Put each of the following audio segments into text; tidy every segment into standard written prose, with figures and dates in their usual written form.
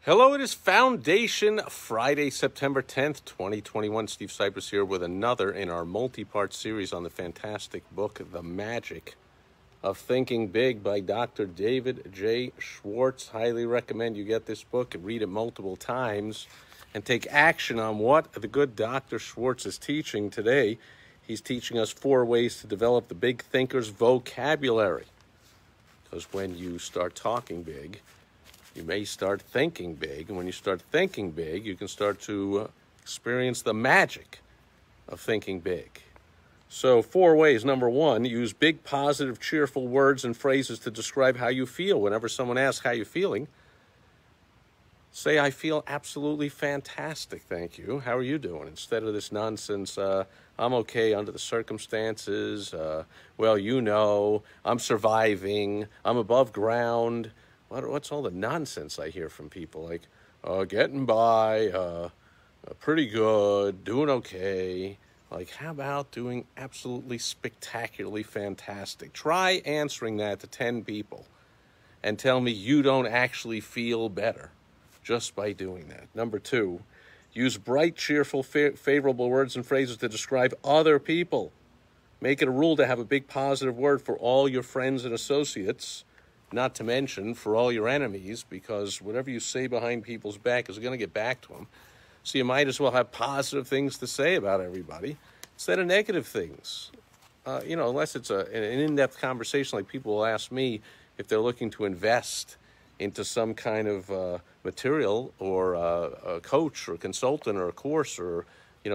Hello, it is Foundation Friday, September 10th, 2021. Steve Sipress here with another in our multi-part series on the fantastic book, The Magic of Thinking Big by Dr. David J. Schwartz. Highly recommend you get this book and read it multiple times and take action on what the good Dr. Schwartz is teaching today. He's teaching us 4 ways to develop the big thinker's vocabulary. Because when you start talking big, you may start thinking big, and when you start thinking big, you can start to experience the magic of thinking big. So 4 ways. Number 1, use big, positive, cheerful words and phrases to describe how you feel. Whenever someone asks how you're feeling, say, I feel absolutely fantastic, thank you. How are you doing? Instead of this nonsense, I'm okay under the circumstances, well, you know, I'm surviving, I'm above ground. What's all the nonsense I hear from people? Like, getting by, pretty good, doing okay. Like, how about doing absolutely spectacularly fantastic? Try answering that to 10 people and tell me you don't actually feel better just by doing that. Number 2, use bright, cheerful, favorable words and phrases to describe other people. Make it a rule to have a big positive word for all your friends and associates, not to mention for all your enemies, because whatever you say behind people's back is going to get back to them. So you might as well have positive things to say about everybody instead of negative things. Unless it's an in-depth conversation, like people will ask me if they're looking to invest into some kind of material or a coach or a consultant or a course or,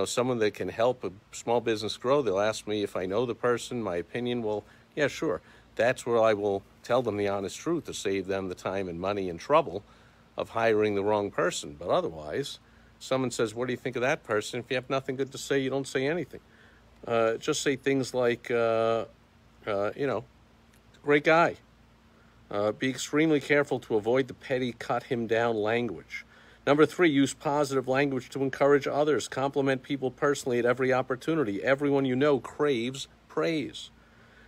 someone that can help a small business grow. They'll ask me if I know the person, my opinion. Well, yeah, sure. That's where I will tell them the honest truth to save them the time and money and trouble of hiring the wrong person. But otherwise, someone says, what do you think of that person? If you have nothing good to say, you don't say anything. Just say things like, great guy. Be extremely careful to avoid the petty cut him down language. Number 3, use positive language to encourage others. Compliment people personally at every opportunity. Everyone you know craves praise.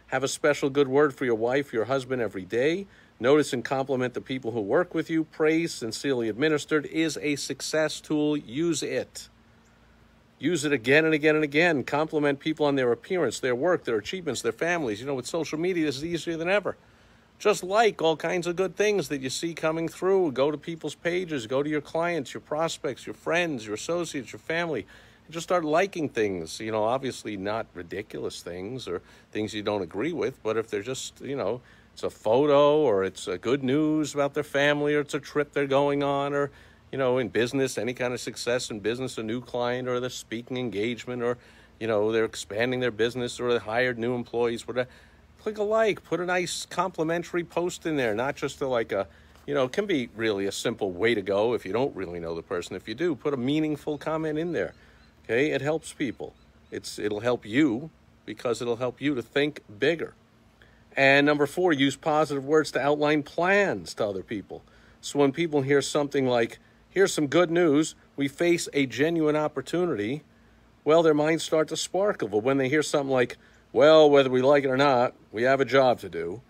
Have a special good word for your wife, your husband every day. Notice and compliment the people who work with you. Praise, sincerely administered, is a success tool. Use it. Use it again and again and again. Compliment people on their appearance, their work, their achievements, their families. With social media, this is easier than ever. Just like all kinds of good things that you see coming through. Go to people's pages. Go to your clients, your prospects, your friends, your associates, your family. Just start liking things, obviously not ridiculous things or things you don't agree with, but if they're just, it's a photo or it's a good news about their family or it's a trip they're going on or, in business, any kind of success in business, a new client or the speaking engagement or, they're expanding their business or they hired new employees, whatever. Click a like, put a nice complimentary post in there, not just it can be really a simple way to go if you don't really know the person. If you do, put a meaningful comment in there. Okay, it helps people. It'll help you because it'll help you to think bigger. And number 4, use positive words to outline plans to other people. So when people hear something like, here's some good news, we face a genuine opportunity, well, their minds start to sparkle. But when they hear something like, well, whether we like it or not, we have a job to do,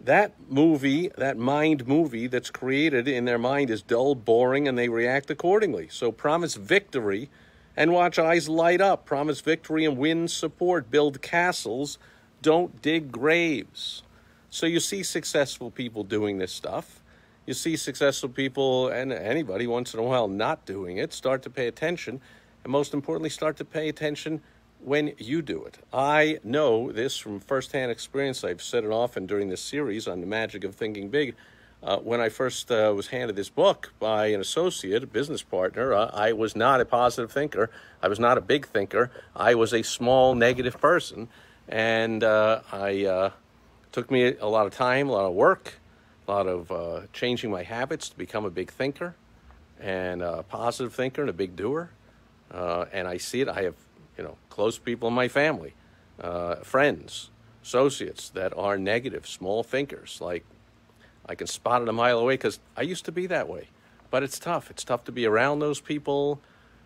that mind movie that's created in their mind is dull, boring, and they react accordingly. So promise victory and watch eyes light up. Promise victory and win support. Build castles. Don't dig graves. So you see successful people doing this stuff. You see successful people, and anybody once in a while not doing it. Start to pay attention. And most importantly, start to pay attention when you do it. I know this from firsthand experience. I've said it often during this series on the magic of thinking big. When I first was handed this book by an associate, a business partner, I was not a positive thinker. I was not a big thinker. I was a small negative person. And took me a lot of time, a lot of work, a lot of changing my habits to become a big thinker and a positive thinker and a big doer. And I see it. I have, close people in my family, friends, associates that are negative, small thinkers. Like, I can spot it a mile away because I used to be that way. But it's tough. It's tough to be around those people.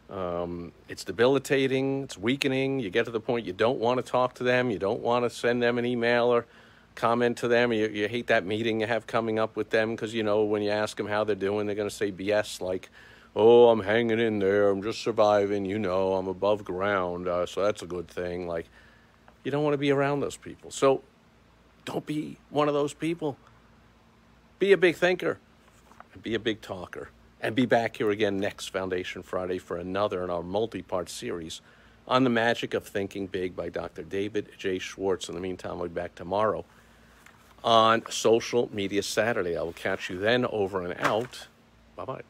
It's debilitating. It's weakening. You get to the point you don't want to talk to them. You don't want to send them an email or comment to them. You hate that meeting you have coming up with them because, when you ask them how they're doing, they're going to say BS like, oh, I'm hanging in there. I'm just surviving. I'm above ground. So that's a good thing. Like, you don't want to be around those people. So don't be one of those people. Be a big thinker. And be a big talker. And be back here again next Foundation Friday for another in our multi-part series on the magic of thinking big by Dr. David J. Schwartz. In the meantime, I'll be back tomorrow on Social Media Saturday. I will catch you then. Over and out. Bye-bye.